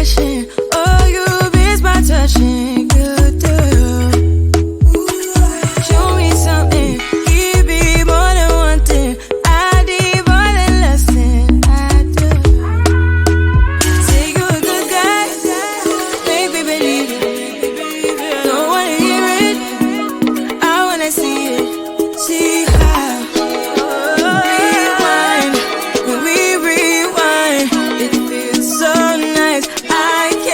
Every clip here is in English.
passion. Oh, you miss my touching. You do. Show me something. Give me more than one thing. I need more than less than I do. Say you're a good guy. Make me believe it. Don't wanna hear it. I wanna see it. See how. Rewind. When we rewind, it feels so nice. I can't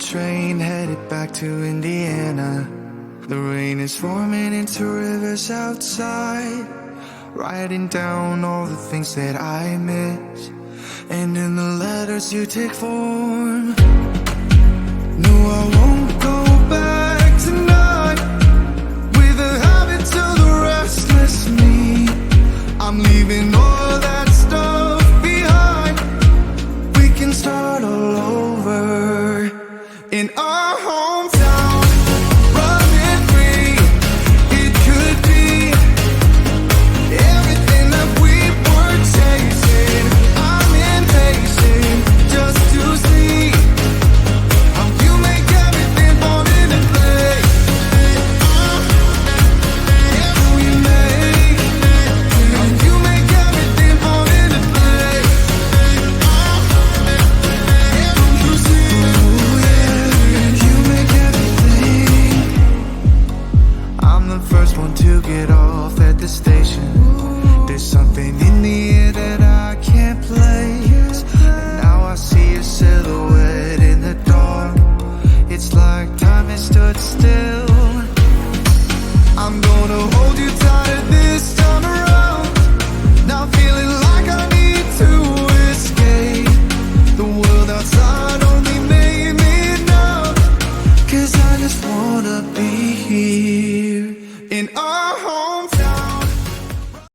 train headed back to Indiana. The rain is forming into rivers outside, writing down all the things that I miss, and in the letters you take form. No, I won't go back tonight with the habits of the restless me. I'm leaving all that stuff behind. We can start all over in our hometown, running free. It could be everything that we were chasing. I'm impatient just to see how you make everything fall into place. Yeah, we make how you make everything fall into place. Don't you see? Oh yeah, you make everything. I'm the first one to get off at the station.